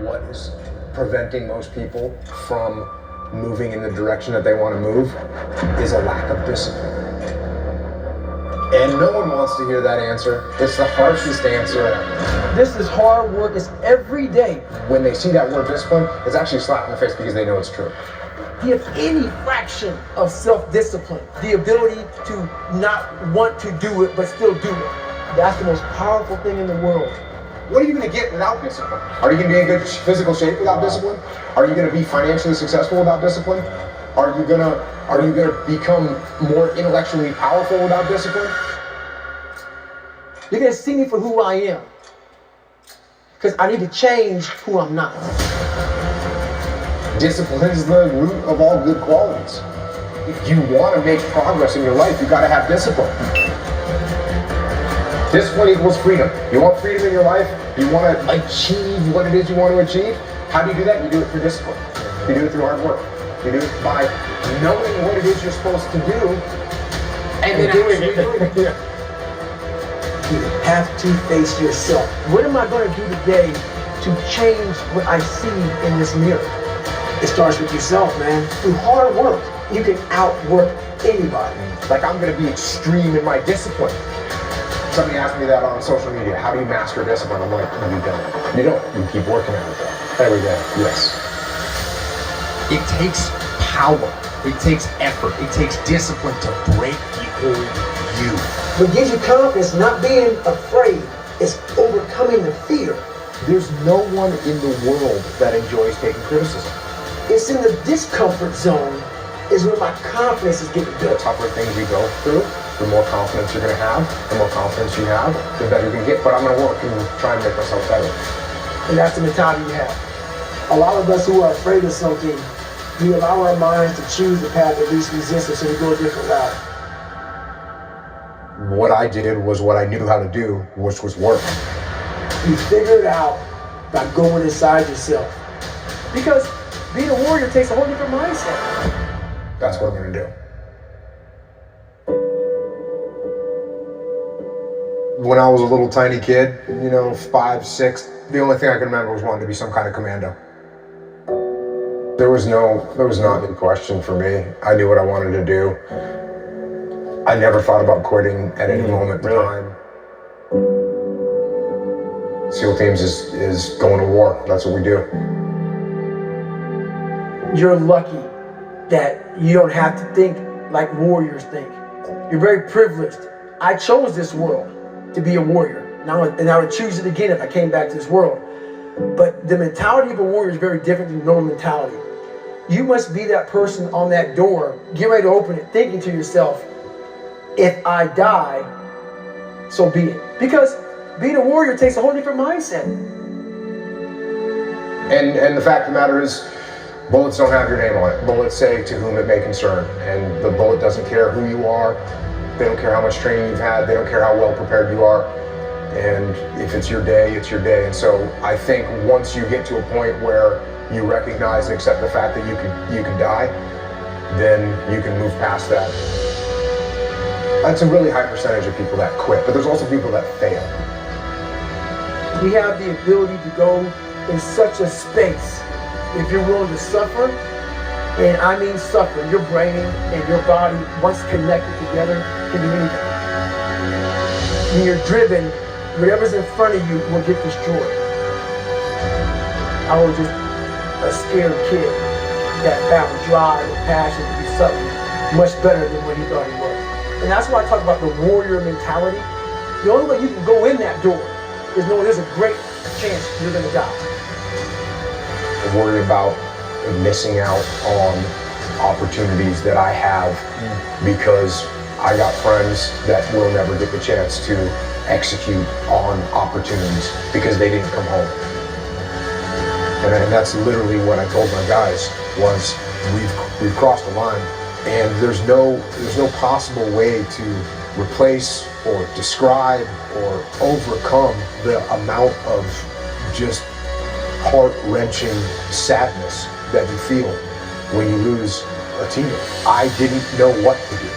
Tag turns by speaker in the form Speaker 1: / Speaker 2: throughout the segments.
Speaker 1: what is preventing most people from moving in the direction that they want to move is a lack of discipline. And no one wants to hear that answer. It's the harshest answer ever.
Speaker 2: This is hard work. It's every day.
Speaker 1: When they see that word discipline, it's actually a slap in the face because they know it's true.
Speaker 2: Give any fraction of self-discipline, the ability to not want to do it but still do it. That's the most powerful thing in the world.
Speaker 1: What are you going to get without discipline? Are you going to be in good physical shape without discipline? Are you going to be financially successful without discipline? Are you going to become more intellectually powerful without discipline?
Speaker 2: You're going to see me for who I am, because I need to change who I'm not.
Speaker 1: Discipline is the root of all good qualities. If you want to make progress in your life, you got to have discipline. Discipline equals freedom. You want freedom in your life? You want to achieve what it is you want to achieve? How do you do that? You do it through discipline. You do it through hard work. You do it by knowing what it is you're supposed to do and then doing it.
Speaker 2: You have to face yourself. What am I going to do today to change what I see in this mirror? It starts with yourself, man. Through hard work, you can outwork anybody.
Speaker 1: Like, I'm going to be extreme in my discipline. Somebody asked me that on social media. How do you master discipline? I'm like, you don't. You don't. You keep working at it though. Every day. Yes.
Speaker 3: It takes power. It takes effort. It takes discipline to break the old you.
Speaker 2: What gives you confidence, not being afraid, is overcoming the fear.
Speaker 1: There's no one in the world that enjoys taking criticism.
Speaker 2: It's in the discomfort zone is where my confidence is getting
Speaker 1: The
Speaker 2: built.
Speaker 1: tougher things you go through, the more confidence you're going to have. The more confidence you have, the better you can get. But I'm going to work and try and make myself better.
Speaker 2: And that's the mentality you have. A lot of us who are afraid of something, we allow our minds to choose the path of least resistance, so we go a different route.
Speaker 1: What I did was what I knew how to do, which was work.
Speaker 2: You figure it out by going inside yourself. Because being a warrior takes a whole different mindset.
Speaker 1: That's what I'm going to do. When I was a little tiny kid, 5, 6, the only thing I can remember was wanting to be some kind of commando. There was not any question for me. I knew what I wanted to do. I never thought about quitting at any moment in time. SEAL Teams is going to war. That's what we do.
Speaker 2: You're lucky that you don't have to think like warriors think. You're very privileged. I chose this world to be a warrior. And I would choose it again if I came back to this world. But the mentality of a warrior is very different than normal mentality. You must be that person on that door, get ready to open it, thinking to yourself, if I die, so be it. Because being a warrior takes a whole different mindset.
Speaker 1: And the fact of the matter is, bullets don't have your name on it. Bullets say to whom it may concern. And the bullet doesn't care who you are. They don't care how much training you've had. They don't care how well prepared you are. And if it's your day, it's your day. And so I think once you get to a point where you recognize and accept the fact that you can die, then you can move past that. That's a really high percentage of people that quit, but there's also people that fail.
Speaker 2: We have the ability to go in such a space if you're willing to suffer, and I mean suffer. Your brain and your body, once connected together, can do anything. When you're driven, whatever's in front of you will get destroyed. I was just a scared kid that found drive and passion to do something much better than what he thought he was. And that's why I talk about the warrior mentality. The only way you can go in that door is knowing there's a great chance you're gonna die.
Speaker 1: I worry about missing out on opportunities that I have because I got friends that will never get the chance to execute on opportunities because they didn't come home. And that's literally what I told my guys was we've crossed the line, and there's no possible way to replace or describe or overcome the amount of just heart-wrenching sadness that you feel when you lose a teammate. I didn't know what to do,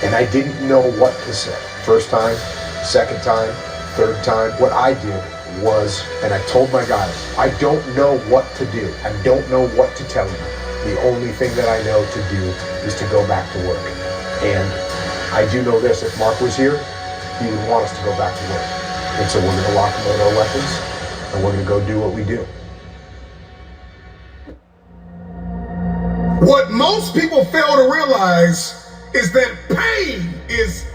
Speaker 1: and I didn't know what to say. First time, second time, third time, what I did was, and I told my guys, I don't know what to do. I don't know what to tell you. The only thing that I know to do is to go back to work. And I do know this, if Mark was here, he would want us to go back to work. And so we're gonna lock load our weapons, and we're gonna go do what we do.
Speaker 4: What most people fail to realize is that pain is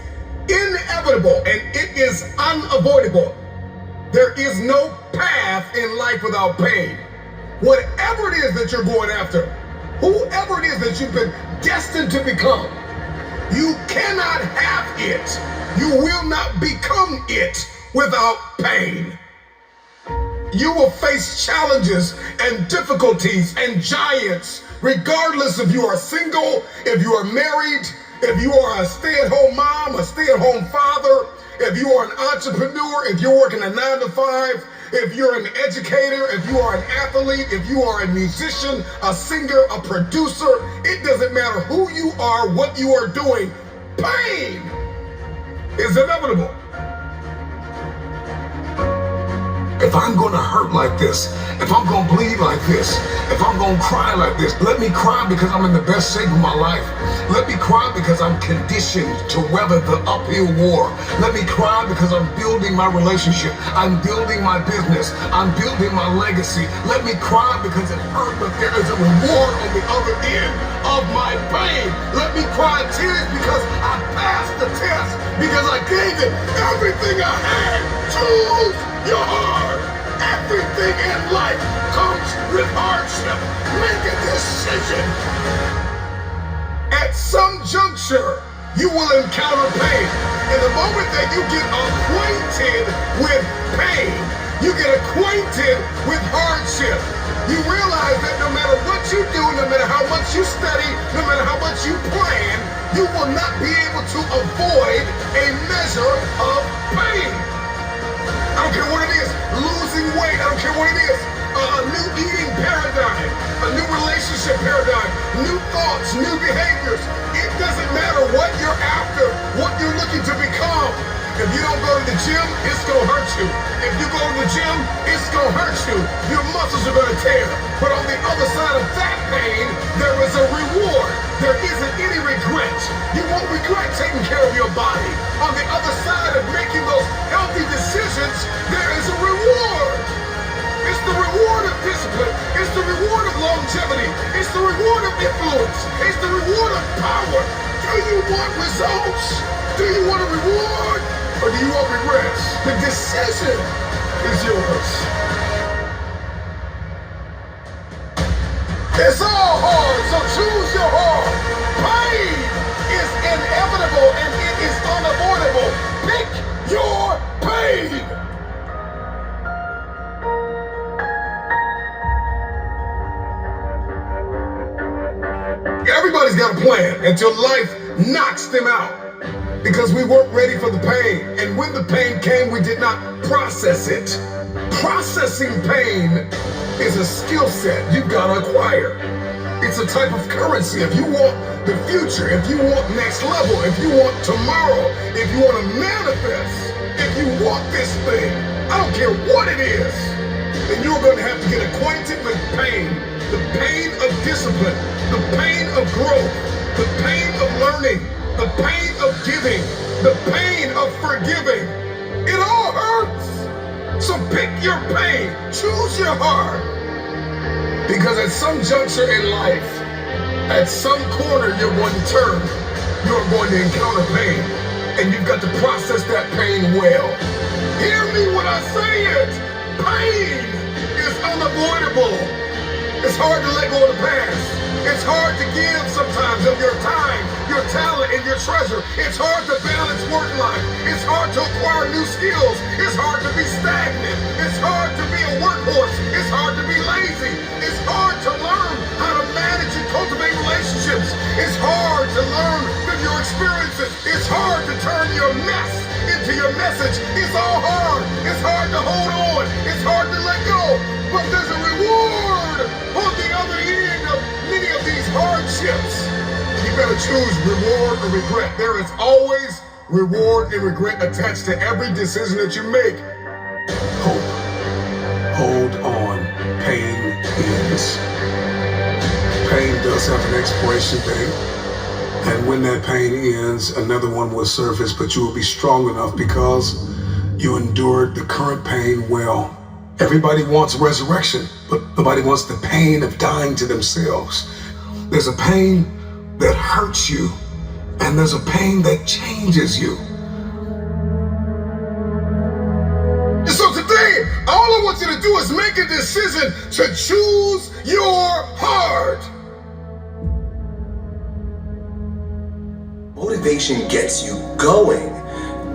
Speaker 4: inevitable and it is unavoidable. There is no path in life without pain. Whatever it is that you're going after, whoever it is that you've been destined to become, you cannot have it. You will not become it without pain. You will face challenges and difficulties and giants, regardless if you are single, if you are married, if you are a stay-at-home mom, a stay-at-home father, if you are an entrepreneur, if you're working a 9 to 5, if you're an educator, if you are an athlete, if you are a musician, a singer, a producer, it doesn't matter who you are, what you are doing, pain is inevitable. If I'm gonna hurt like this, if I'm gonna bleed like this, if I'm gonna cry like this, let me cry because I'm in the best shape of my life. Let me cry because I'm conditioned to weather the uphill war. Let me cry because I'm building my relationship. I'm building my business. I'm building my legacy. Let me cry because it hurt, but there is a reward on the other end of my pain. Let me cry tears because I passed the test, because I gave it everything I had. Choose your heart. Everything in life comes with hardship. Make a decision. At some juncture, you will encounter pain. In the moment that you get acquainted with pain, you get acquainted with hardship, you realize that no matter what you do, no matter how much you study, no matter how much you plan, you will not be able to avoid a measure of pain. I don't care what it is, losing weight, I don't care what it is, a new eating paradigm, a new relationship paradigm, new thoughts, new behaviors. It doesn't matter what you're after, what you're looking to become. If you don't go to the gym, it's gonna hurt you. If you go to the gym, it's gonna hurt you. Your muscles are gonna tear. But on the other side of that pain, there is a reward. There isn't any regret. You won't regret taking care of your body. On the other side of making those healthy decisions, there is a reward. It's the reward of discipline. It's the reward of longevity. It's the reward of influence. It's the reward of power. Do you want results? Do you want a reward? Or do you want regrets? The decision is yours. It's all hard, so choose your heart. Pain is inevitable and it is unavoidable. Pick your pain. Everybody's got a plan until life knocks them out. Because we weren't ready for the pain. And when the pain came, we did not process it. Processing pain is a skill set you've got to acquire. It's a type of currency. If you want the future, if you want next level, if you want tomorrow, if you want to manifest, if you want this thing, I don't care what it is, then you're going to have to get acquainted with pain. The pain of discipline, the pain of growth, the pain of learning, the pain of giving, the pain of forgiving. It all hurts. So pick your pain, choose your heart. Because at some juncture in life, at some corner you're going to turn, you're going to encounter pain. And you've got to process that pain well. Hear me when I say it. Pain is unavoidable. It's hard to let go of the past. It's hard to give sometimes of your time, your talent, and your treasure. It's hard to balance work life. It's hard to acquire new skills. It's hard to be stagnant. It's hard to be a workhorse. It's hard to be lazy. It's hard to learn how to manage and cultivate relationships. It's hard to learn from your experiences. It's hard to turn your mess into your message. It's all hard. It's hard to hold on. It's hard to let go. But there's a reward on the other end of many of these hardships. You better choose reward or regret. There is always reward and regret attached to every decision that you make. Hope. hold on. Pain ends. Pain does have an expiration date. And when that pain ends, another one will surface, but you will be strong enough because you endured the current pain well. Everybody wants resurrection, but nobody wants the pain of dying to themselves. There's a pain that hurts you, and there's a pain that changes you. And so today, all I want you to do is make a decision to choose your heart.
Speaker 5: Motivation gets you going.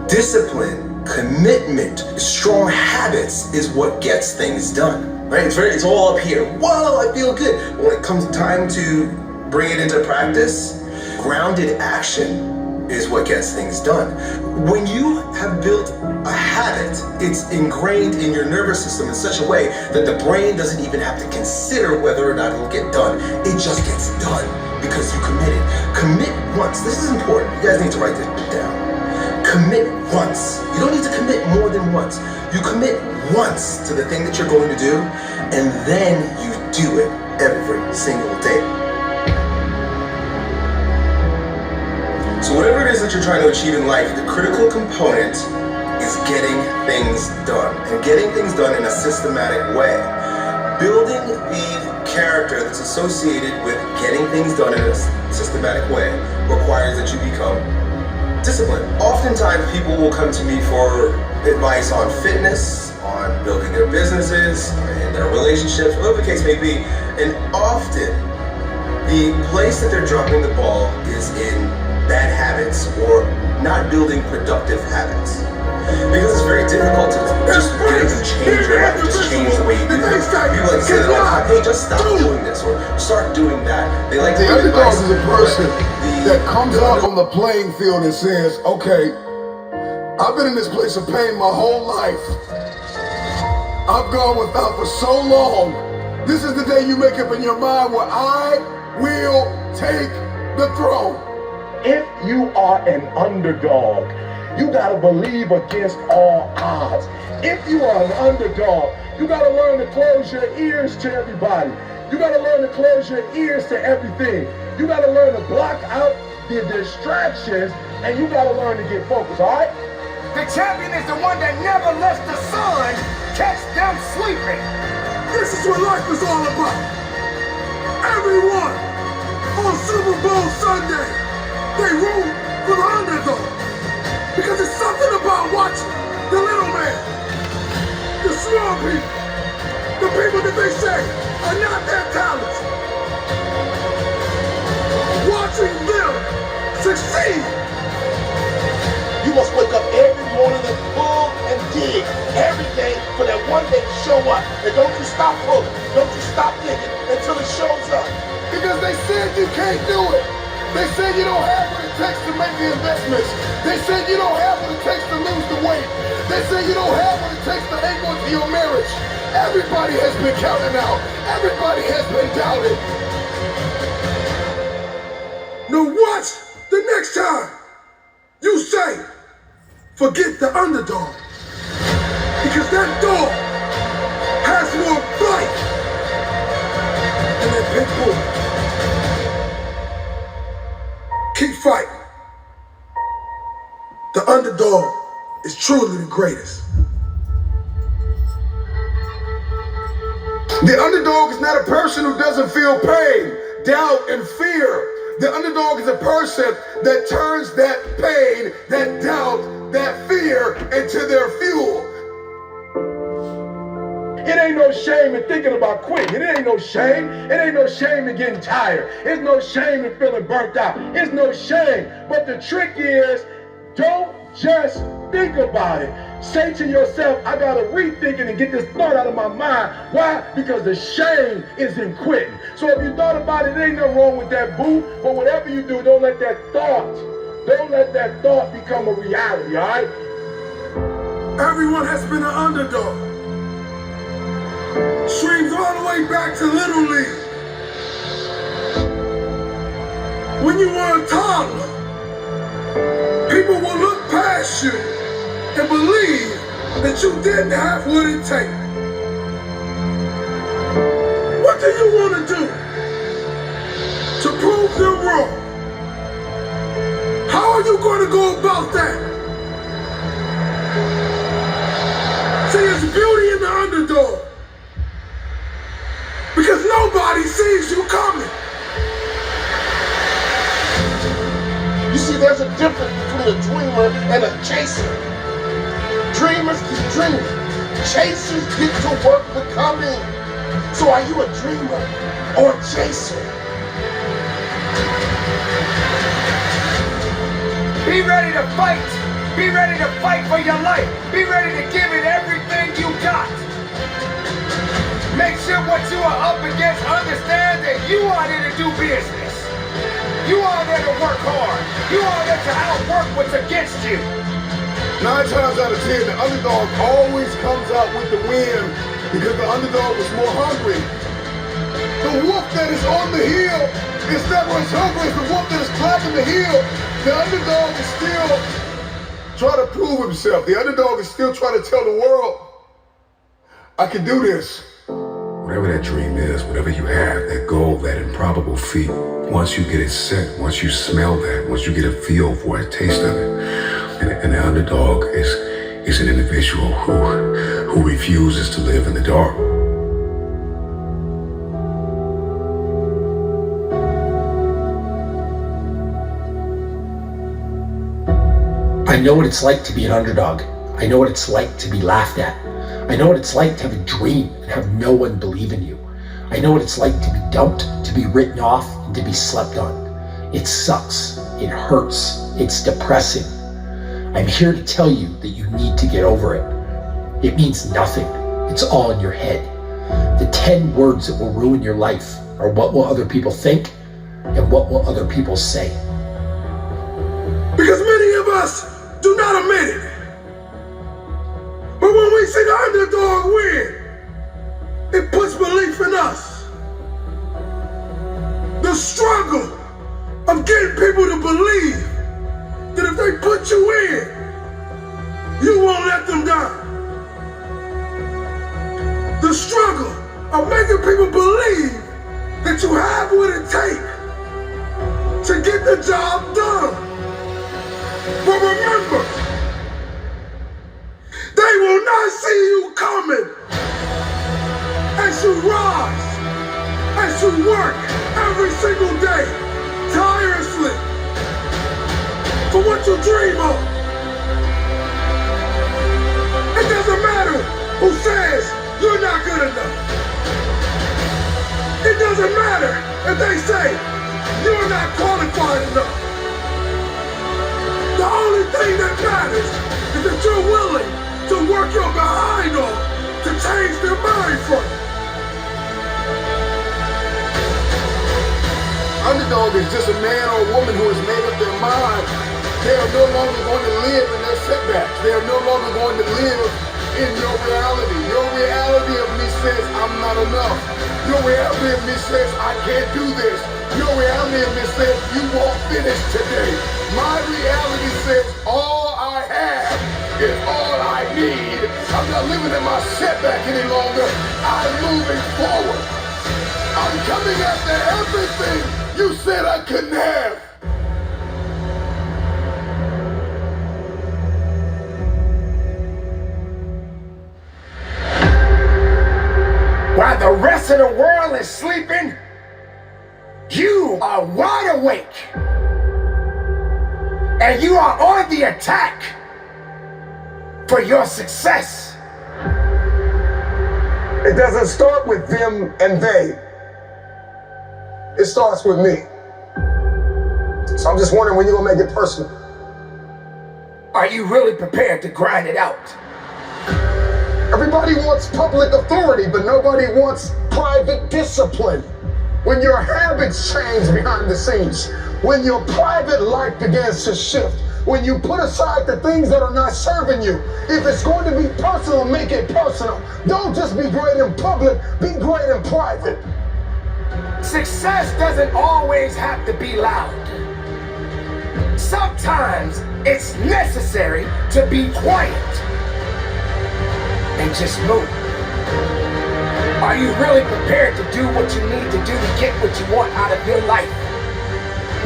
Speaker 5: Discipline, commitment, strong habits is what gets things done. Right? It's all up here. Whoa, I feel good. But when it comes time to bring it into practice, grounded action is what gets things done. When you have built a habit, it's ingrained in your nervous system in such a way that the brain doesn't even have to consider whether or not it'll get done. It just gets done because you committed. Commit once. This is important. You guys need to write this down. Commit once. You don't need to commit more than once. You commit once to the thing that you're going to do, and then you do it every single day. So whatever it is that you're trying to achieve in life, the critical component is getting things done, and getting things done in a systematic way. Building the character that's associated with getting things done in a systematic way requires that you become disciplined. Oftentimes people will come to me for advice on fitness, on building their businesses, and their relationships, whatever the case may be, and often the place that they're dropping the ball is in bad habits or not building productive habits. Because it's very difficult to just get up and change your life, just change the way you do things. People like to say that all the time, hey, just stop doing this or start doing that. They like to
Speaker 4: The
Speaker 5: give
Speaker 4: underdog
Speaker 5: advice.
Speaker 4: is a person that comes out on the playing field and says, okay, I've been in this place of pain my whole life. I've gone without for so long. This is the day you make up in your mind where I will take the throne.
Speaker 6: If you are an underdog, you gotta believe against all odds. If you are an underdog, you gotta learn to close your ears to everybody. You gotta learn to close your ears to everything. You gotta learn to block out the distractions, and you gotta learn to get focused, all right?
Speaker 7: The champion is the one that never lets the sun catch them sleeping.
Speaker 4: This is what life is all about. Everyone on Super Bowl Sunday, they root for the underdog. Because it's something about watching the little man, the small people, the people that they say are not their talents. Watching them succeed.
Speaker 6: You must wake up every morning and pull and dig every day for that one day to show up. And don't you stop pulling. Don't you stop digging until it shows up.
Speaker 4: Because they said you can't do it. They said you don't have what it takes to make the investments. They said you don't have what it takes to lose the weight. They said you don't have what it takes to hang on to your marriage. Everybody has been counted out. Everybody has been doubted. Now watch the next time you say, forget the underdog. Because that dog has more bite than that pit bull. Keep fighting. The underdog is truly the greatest. The underdog is not a person who doesn't feel pain, doubt, and fear. The underdog is a person that turns that pain, that doubt, that fear into their fuel.
Speaker 6: It ain't no shame in thinking about quitting. It ain't no shame. It ain't no shame in getting tired. It's no shame in feeling burnt out. It's no shame. But the trick is, don't just think about it. Say to yourself, I gotta rethink it and get this thought out of my mind. Why? Because the shame is in quitting. So if you thought about it, ain't nothing wrong with that, boo. But whatever you do, don't let that thought become a reality, all right?
Speaker 4: Everyone has been an underdog. Streams all the way back to Little League. When you were a toddler, people will look past you and believe that you didn't have what it takes.
Speaker 6: you want to do to prove them wrong? How are you going to go about that? See, it's beauty in the underdog. Because nobody sees you coming.
Speaker 8: You see, there's a difference between a dreamer and a chaser. Dreamers keep dreaming. Chasers get to work becoming. So are you a dreamer or a chaser?
Speaker 7: Be ready to fight. Be ready to fight for your life. Be ready to give it everything you got. Make sure what you are up against, understand that you are there to do business. You are there to work hard. You are there to outwork what's against you.
Speaker 4: 9 times out of 10, the underdog always comes out with the win because the underdog was more hungry. The wolf that is on the hill is never as hungry as the wolf that is climbing the hill. The underdog is still trying to prove himself. The underdog is still trying to tell the world, I can do this. Whatever that dream is, whatever you have, that goal, that improbable feat, once you get it set, once you smell that, once you get a feel for a taste of it, and the underdog is an individual who refuses to live in the dark.
Speaker 3: I know what it's like to be an underdog. I know what it's like to be laughed at. I know what it's like to have a dream and have no one believe in you. I know what it's like to be dumped, to be written off, and to be slept on. It sucks. It hurts. It's depressing. I'm here to tell you that you need to get over it. It means nothing. It's all in your head. The 10 words that will ruin your life are what will other people think and what will other people say.
Speaker 6: Because many of us do not admit it. But when we see the underdog win, it puts belief in us. The struggle of getting people to believe that if they put you in, you won't let them down. The struggle of making people believe that you have what it takes to get the job done. But remember, they will not see you coming as you rise, as you work every single day, tirelessly, for what you dream of. It doesn't matter who says you're not good enough. It doesn't matter if they say you're not qualified enough. The only thing that matters is that you're willing to work your behind off to change their mind from you. Underdog is just a man or a woman who has made up their mind. They are no longer going to live in their setbacks. They are no longer going to live in your reality. Your reality of me says I'm not enough. Your reality of me says I can't do this. Your reality of me says you won't finish today. My reality says all I have is all I need. I'm not living in my setback any longer. I'm moving forward. I'm coming after everything you said I couldn't have.
Speaker 7: While the rest of the world is sleeping, you are wide awake. And you are on the attack for your success.
Speaker 1: It doesn't start with them and they. It starts with me. So I'm just wondering when you're gonna make it personal.
Speaker 7: Are you really prepared to grind it out?
Speaker 1: Everybody wants public authority, but nobody wants private discipline. When your habits change behind the scenes, when your private life begins to shift, when you put aside the things that are not serving you, if it's going to be personal, make it personal. Don't just be great in public, be great in private.
Speaker 7: Success doesn't always have to be loud. Sometimes it's necessary to be quiet and just move. Are you really prepared to do what you need to do to get what you want out of your life?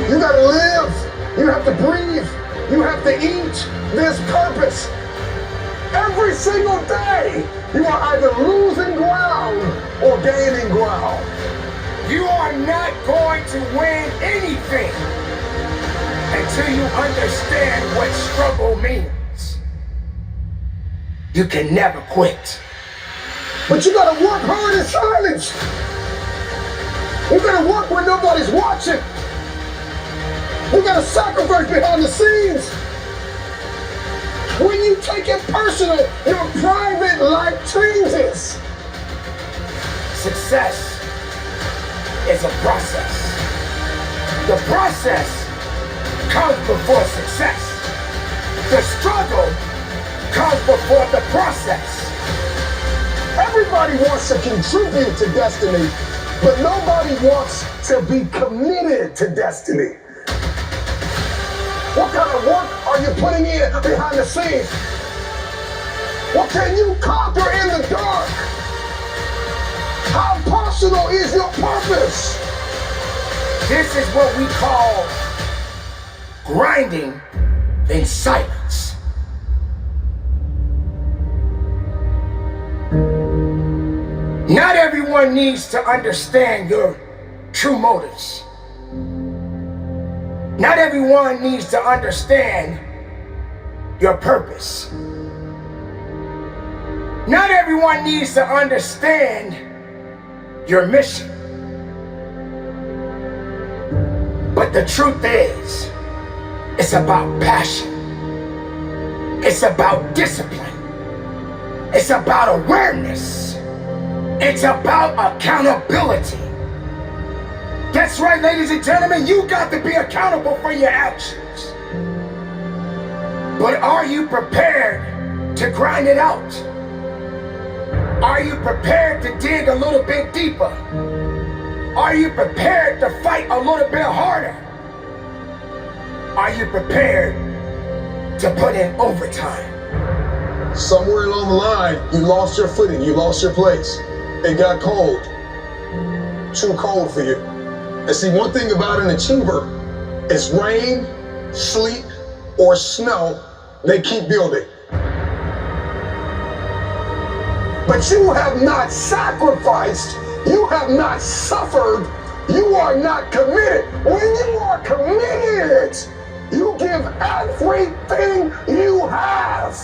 Speaker 8: You gotta live. You have to breathe. You have to eat. There's purpose. Every single day, you are either losing ground or gaining ground.
Speaker 7: You are not going to win anything until you understand what struggle means. You can never quit.
Speaker 8: But you gotta work hard in silence. You gotta work when nobody's watching. You gotta sacrifice behind the scenes. When you take it personal, your private life changes.
Speaker 7: Success is a process. The process comes before success. The struggle comes before the process.
Speaker 8: Everybody wants to contribute to destiny, but nobody wants to be committed to destiny. What kind of work are you putting in behind the scenes? What can you conquer in the dark? How personal is your purpose?
Speaker 7: This is what we call grinding in silence. Not everyone needs to understand your true motives. Not everyone needs to understand your purpose. Not everyone needs to understand your mission. But the truth is, it's about passion. It's about discipline. It's about awareness. It's about accountability. That's right, ladies and gentlemen, you got to be accountable for your actions. But are you prepared to grind it out? Are you prepared to dig a little bit deeper? Are you prepared to fight a little bit harder? Are you prepared to put in overtime?
Speaker 8: Somewhere along the line, you lost your footing, you lost your place. It got cold. Too cold for you. And see, one thing about an achiever is rain, sleet, or snow, they keep building. But you have not sacrificed, you have not suffered, you are not committed. When you are committed, you give everything you have.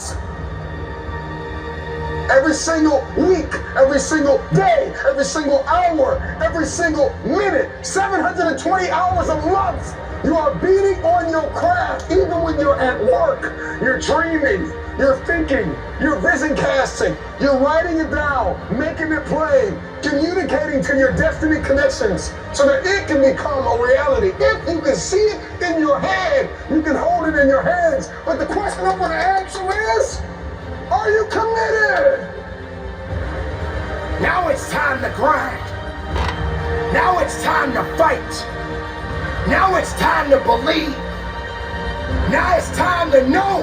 Speaker 8: Every single week, every single day, every single hour, every single minute, 720 hours a month, you are beating on your craft. Even when you're at work, you're dreaming, you're thinking, you're vision casting, you're writing it down, making it plain, communicating to your destiny connections so that it can become a reality. If you can see it in your head, you can hold it in your hands. But the question I want to ask you is, are you committed?
Speaker 7: Now it's time to grind. Now it's time to fight. Now it's time to believe. Now it's time to know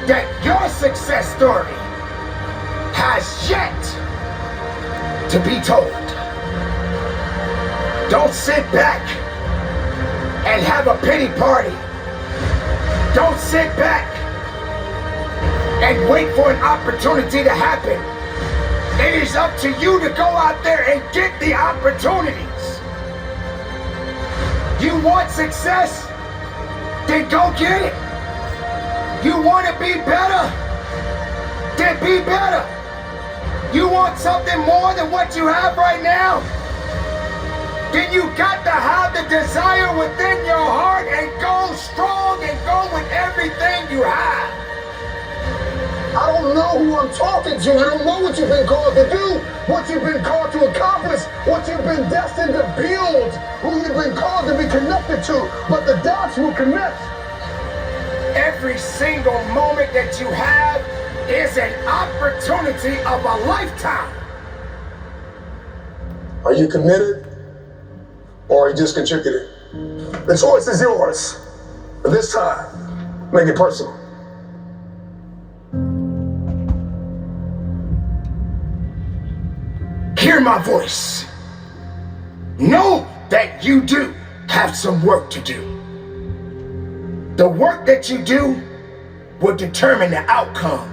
Speaker 7: that your success story has yet to be told. Don't sit back and have a pity party. Don't sit back and wait for an opportunity to happen. It is up to you to go out there and get the opportunities. You want success? Then go get it. You want to be better? Then be better. You want something more than what you have right now? Then you got to have the desire within your heart and go strong and go with everything you have.
Speaker 8: I don't know who I'm talking to. I don't know what you've been called to do, what you've been called to accomplish, what you've been destined to build, who you've been called to be connected to, but the dots will connect.
Speaker 7: Every single moment that you have is an opportunity of a lifetime.
Speaker 8: Are you committed or are you just contributing? The choice is yours. But this time, make it personal.
Speaker 7: my voice, know that you do have some work to do. The work that you do will determine the outcome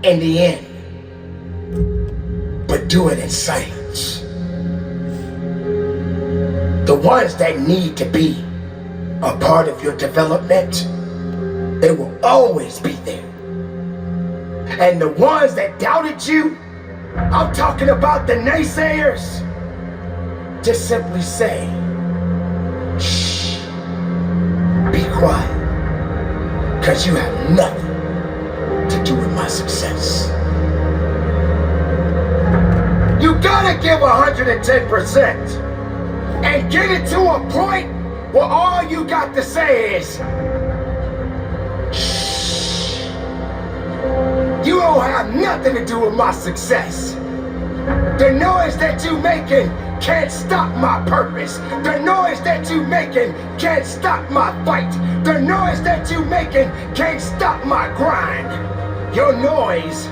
Speaker 7: in the end. But do it in silence. The ones that need to be a part of your development, they will always be there. And the ones that doubted you, I'm talking about the naysayers, just simply say, shh, be quiet, because you have nothing to do with my success. You gotta give 110% and get it to a point where all you got to say is, shh. You don't have nothing to do with my success. The noise that you making can't stop my purpose. The noise that you making can't stop my fight. The noise that you making can't stop my grind. Your noise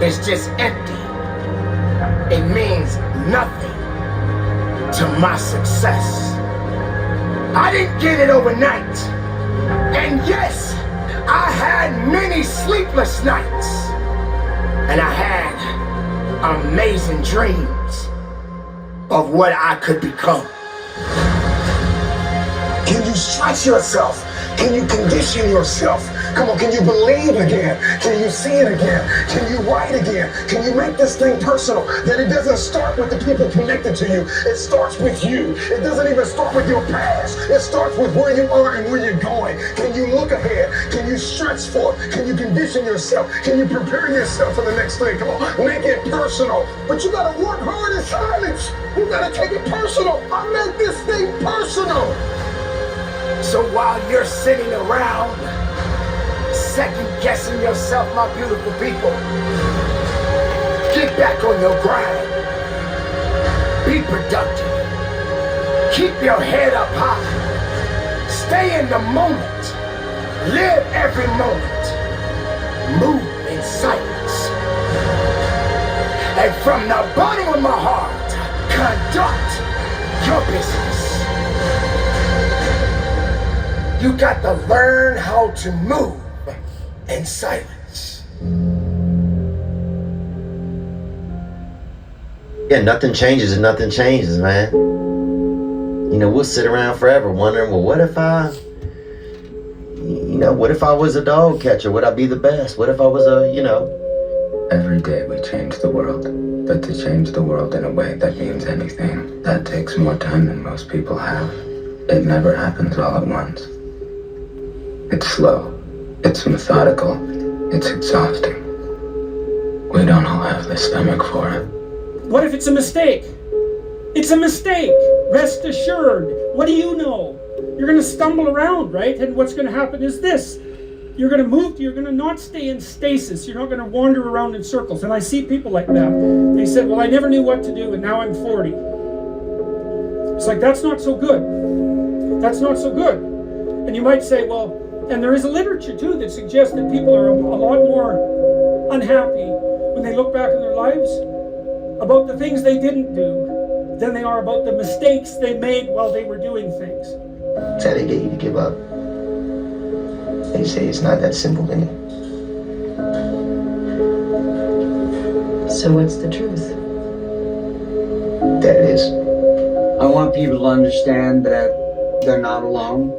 Speaker 7: is just empty. It means nothing to my success. I didn't get it overnight. And yes, I had many sleepless nights. And I had amazing dreams of what I could become.
Speaker 4: Can you stretch yourself? Can you condition yourself? Come on, can you believe again? Can you see it again? Can you write again? Can you make this thing personal? That it doesn't start with the people connected to you. It starts with you. It doesn't even start with your past. It starts with where you are and where you're going. Can you look ahead? Can you stretch for it? Can you condition yourself? Can you prepare yourself for the next thing? Come on, make it personal. But you gotta work hard in silence. You gotta take it personal. I make this thing personal.
Speaker 7: So while you're sitting around second guessing yourself, my beautiful people, get back on your grind. Be productive. Keep your head up high. Stay in the moment. Live every moment. Move in silence. And from the bottom of my heart, conduct your business. You got to learn how to move in silence.
Speaker 9: Yeah, nothing changes and nothing changes, man. You know, we'll sit around forever wondering, well, what if I was a dog catcher? Would I be the best? What if I was
Speaker 10: Every day we change the world, but to change the world in a way that means anything, that takes more time than most people have. It never happens all at once. It's slow, it's methodical, it's exhausting. We don't all have the stomach for it.
Speaker 11: What if it's a mistake? It's a mistake. Rest assured. What do you know? You're going to stumble around, right? And what's going to happen is this. You're going to move, you're going to not stay in stasis. You're not going to wander around in circles. And I see people like that. They said, well, I never knew what to do, and now I'm 40. It's like, that's not so good. That's not so good. And you might say, well, and there is a literature, too, that suggests that people are a lot more unhappy when they look back in their lives about the things they didn't do than they are about the mistakes they made while they were doing things.
Speaker 12: Try to get you to give up. They say it's not that simple, man.
Speaker 13: So what's the truth?
Speaker 12: That it is.
Speaker 14: I want people to understand that they're not alone,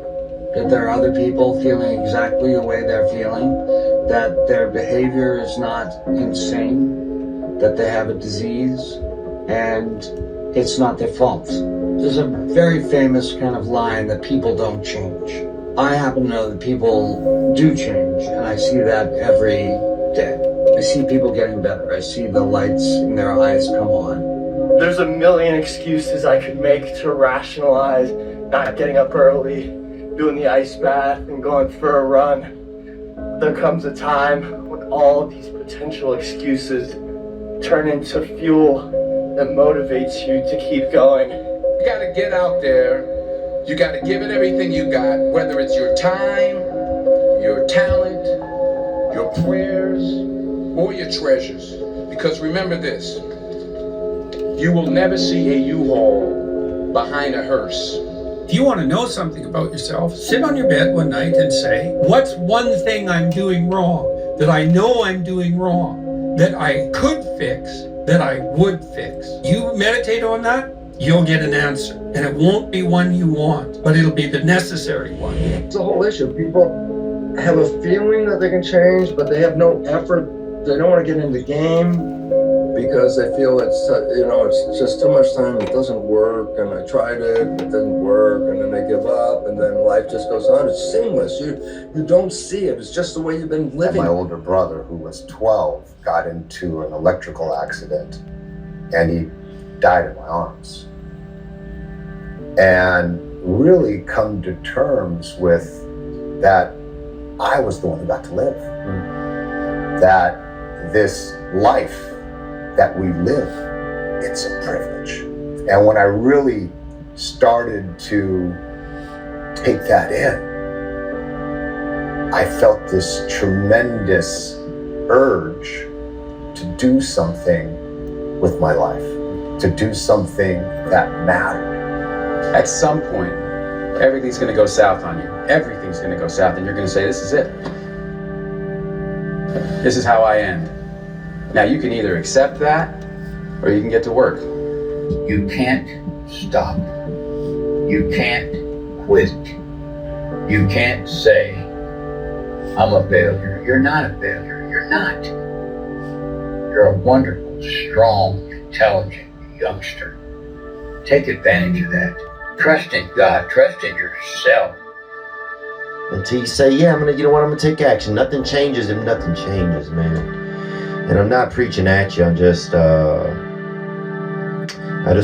Speaker 14: that there are other people feeling exactly the way they're feeling, that their behavior is not insane, that they have a disease, and it's not their fault. There's a very famous kind of line that people don't change. I happen to know that people do change, and I see that every day. I see people getting better. I see the lights in their eyes come on.
Speaker 15: There's a million excuses I could make to rationalize not getting up early, doing the ice bath, and going for a run. There comes a time when all of these potential excuses turn into fuel that motivates you to keep going.
Speaker 16: You gotta get out there. You gotta give it everything you got, whether it's your time, your talent, your prayers, or your treasures. Because remember this, You will never see a U-Haul behind a hearse.
Speaker 3: If you want to know something about yourself, sit on your bed one night and say, what's one thing I'm doing wrong, that I know I'm doing wrong, that I could fix, that I would fix? You meditate on that, you'll get an answer. And it won't be one you want, but it'll be the necessary one.
Speaker 17: It's a whole issue. People have a feeling that they can change, but they have no effort. They don't want to get in the game because they feel it's it's just too much time. It doesn't work, and I tried it, it didn't work, and then they give up, and then life just goes on. It's seamless. You don't see it. It's just the way you've been living.
Speaker 1: My older brother, who was 12, got into an electrical accident, and he died in my arms. And really come to terms with that I was the one who got to live. That this life that we live, it's a privilege. And when I really started to take that in, I felt this tremendous urge to do something with my life, to do something that mattered.
Speaker 18: At some point, everything's going to go south on you. Everything's going to go south, and you're going to say, this is it. This is how I end. Now, you can either accept that, or you can get to work.
Speaker 19: You can't stop. You can't quit. You can't say, I'm a failure. You're not a failure. You're not. You're a wonderful, strong, intelligent youngster. Take advantage of that. Trust in God. Trust in yourself.
Speaker 9: Until you say, yeah, I'm gonna take action. Nothing changes if nothing changes, man. And I'm not preaching at you. I just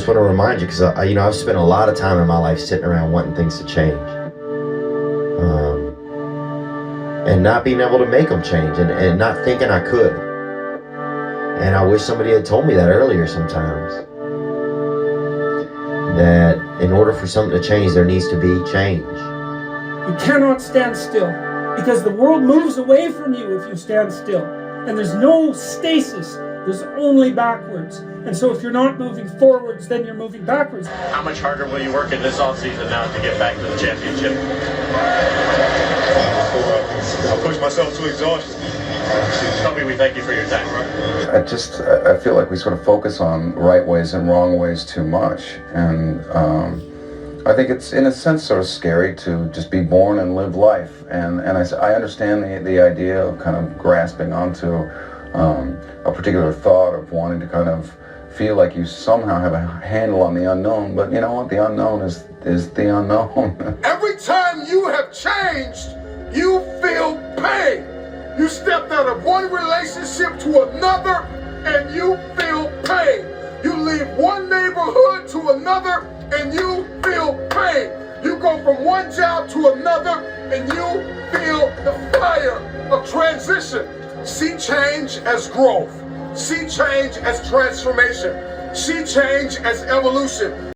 Speaker 9: want to remind you, because I've spent a lot of time in my life sitting around wanting things to change, and not being able to make them change, and not thinking I could. And I wish somebody had told me that earlier sometimes. That in order for something to change, there needs to be change.
Speaker 11: You cannot stand still, because the world moves away from you if you stand still. And there's no stasis, there's only backwards. And so if you're not moving forwards, then you're moving backwards.
Speaker 20: How much harder will you work in this offseason now to get back to the championship?
Speaker 21: I'll push myself to exhaustion.
Speaker 20: Toby, we thank you for your time.
Speaker 22: I feel like we sort of focus on right ways and wrong ways too much. And I think it's, in a sense, sort of scary to just be born and live life. And I understand the idea of kind of grasping onto a particular thought of wanting to kind of feel like you somehow have a handle on the unknown. But you know what? The unknown is the unknown.
Speaker 4: Every time you have changed, you feel pain. You stepped out of one relationship to another, and you feel pain. You leave one neighborhood to another, and you feel pain. You go from one job to another, and you feel the fire of transition. See change as growth. See change as transformation. See change as evolution.